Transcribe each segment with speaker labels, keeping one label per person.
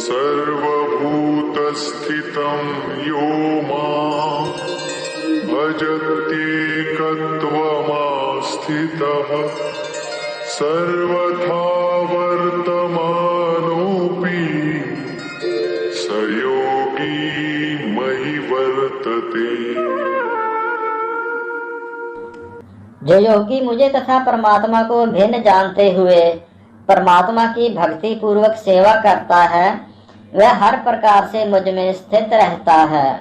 Speaker 1: सर्वभूतस्थितं यो मां भजत्येकत्वमास्थितः सर्वथा वर्तमानोऽपि स योगी मयि वर्तते।
Speaker 2: जो योगी मुझे तथा परमात्मा को भिन्न जानते हुए परमात्मा की भक्ति पूर्वक सेवा करता है, वह हर प्रकार से मुझ में स्थित रहता है।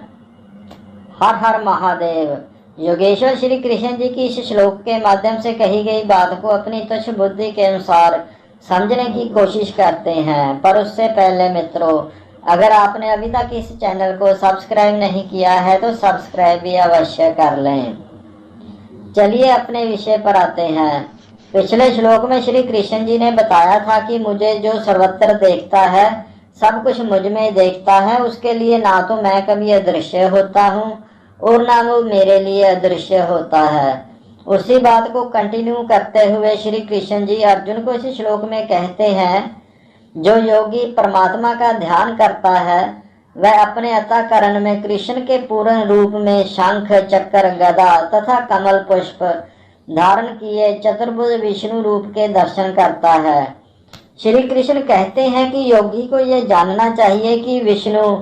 Speaker 2: हर हर महादेव। योगेश्वर श्री कृष्ण जी की इस श्लोक के माध्यम से कही गई बात को अपनी तुच्छ बुद्धि के अनुसार समझने की कोशिश करते हैं। पर उससे पहले मित्रों, अगर आपने अभी तक इस चैनल को सब्सक्राइब नहीं किया है तो सब्सक्राइब भी अवश्य कर लें। चलिए अपने विषय पर आते हैं। पिछले श्लोक में श्री कृष्ण जी ने बताया था कि मुझे जो सर्वत्र देखता है, सब कुछ मुझ में देखता है, उसके लिए ना तो मैं कभी अदृश्य होता हूँ और ना वो मेरे लिए अदृश्य होता है। उसी बात को कंटिन्यू करते हुए श्री कृष्ण जी अर्जुन को इस श्लोक में कहते हैं, जो योगी परमात्मा का ध्यान करता है वह अपने अंतःकरण में कृष्ण के पूर्ण रूप में शंख, चक्र, गदा तथा कमल पुष्प धारण किए चतुर्भुज विष्णु रूप के दर्शन करता है। श्री कृष्ण कहते हैं कि योगी को यह जानना चाहिए कि विष्णु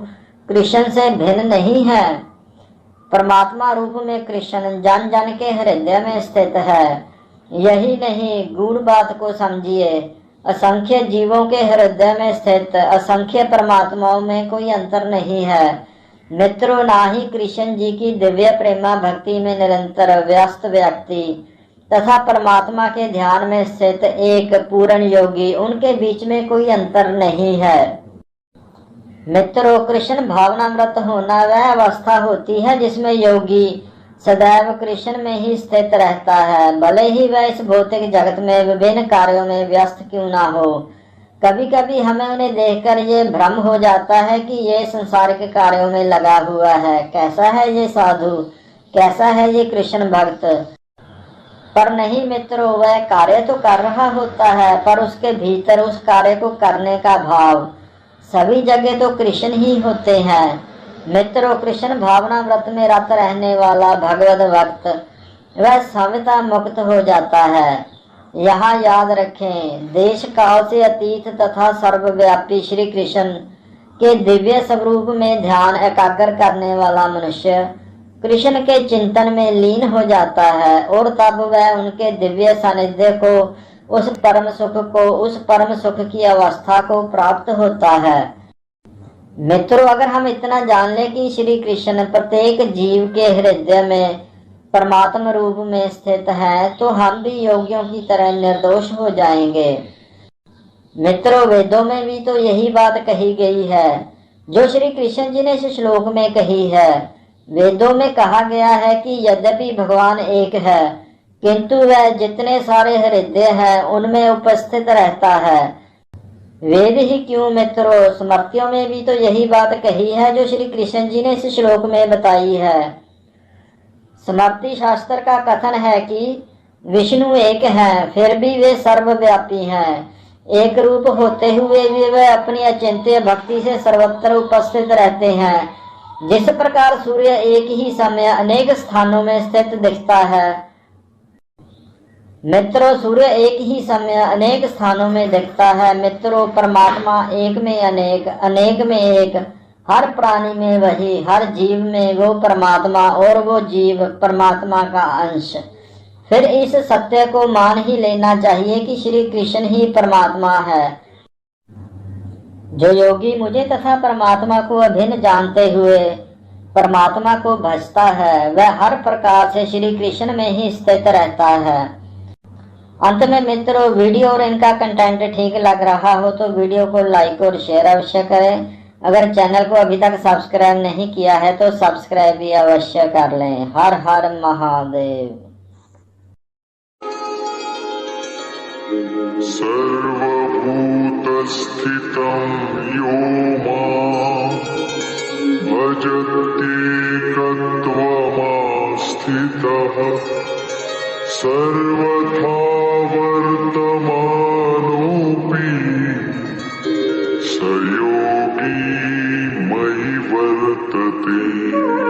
Speaker 2: कृष्ण से भिन्न नहीं है। परमात्मा रूप में कृष्ण जन जन के हृदय में स्थित है। यही नहीं, गूढ़ बात को समझिए। असंख्य जीवों के हृदय में स्थित असंख्य परमात्माओं में कोई अंतर नहीं है। मित्रों, ना ही कृष्ण जी की दिव्य प्रेमा भक्ति में निरंतर व्यस्त व्यक्ति तथा परमात्मा के ध्यान में स्थित एक पूर्ण योगी, उनके बीच में कोई अंतर नहीं है। मित्रों, कृष्ण भावनामृत होना वह अवस्था होती है जिसमें योगी सदैव कृष्ण में ही स्थित रहता है, भले ही वह इस भौतिक जगत में विभिन्न कार्यों में व्यस्त क्यों ना हो। कभी कभी हमें उन्हें देखकर ये भ्रम हो जाता है कि ये संसारिक कार्यों में लगा हुआ है, कैसा है ये साधु, कैसा है ये कृष्ण भक्त। पर नहीं मित्रों, वह कार्य तो कर रहा होता है, पर उसके भीतर उस कार्य को करने का भाव, सभी जगह तो कृष्ण ही होते हैं। मित्रों, कृष्ण भावना व्रत में रत रहने वाला भगवत भक्त वह सर्वथा मुक्त हो जाता है। यहाँ याद रखें, देश काल से अतीत तथा सर्वव्यापी श्री कृष्ण के दिव्य स्वरूप में ध्यान एकाग्र करने वाला मनुष्य कृष्ण के चिंतन में लीन हो जाता है और तब वह उनके दिव्य सानिध्य को, उस परम सुख की अवस्था को प्राप्त होता है। मित्रों, अगर हम इतना जान लें कि श्री कृष्ण प्रत्येक जीव के हृदय में परमात्मा रूप में स्थित है, तो हम भी योगियों की तरह निर्दोष हो जाएंगे। मित्रों, वेदों में भी तो यही बात कही गई है जो श्री कृष्ण जी ने इस श्लोक में कही है। वेदों में कहा गया है कि यद्यपि भगवान एक है, किंतु वह जितने सारे हृदय हैं उनमें उपस्थित रहता है। वेद ही क्यों मित्रों, स्मृतियों में भी तो यही बात कही है जो श्री कृष्ण जी ने इस श्लोक में बताई है। स्मृति शास्त्र का कथन है कि विष्णु एक हैं, फिर भी वे सर्वव्यापी हैं। एक रूप होते हुए भी वे अपनी अचिंत्य भक्ति से सर्वत्र उपस्थित रहते हैं। जिस प्रकार सूर्य एक ही समय अनेक स्थानों में स्थित दिखता है, मित्रों, सूर्य एक ही समय अनेक स्थानों में दिखता है। मित्रों, परमात्मा एक में अनेक, अनेक में एक, हर प्राणी में वही, हर जीव में वो परमात्मा और वो जीव परमात्मा का अंश। फिर इस सत्य को मान ही लेना चाहिए कि श्री कृष्ण ही परमात्मा है। जो योगी मुझे तथा परमात्मा को अभिन्न जानते हुए परमात्मा को भजता है, वह हर प्रकार से श्री कृष्ण में ही स्थित रहता है। अंत में मित्रों, वीडियो और इनका कंटेंट ठीक लग रहा हो तो वीडियो को लाइक और शेयर अवश्य करें। अगर चैनल को अभी तक सब्सक्राइब नहीं किया है तो सब्सक्राइब भी अवश्य कर लें। हर हर महादेव।
Speaker 1: सर्वभूतस्थितं यो मां भजत्येकत्वमास्थितः सर्वथा वर्तमानोऽपि स योगी योगी मयि वर्तते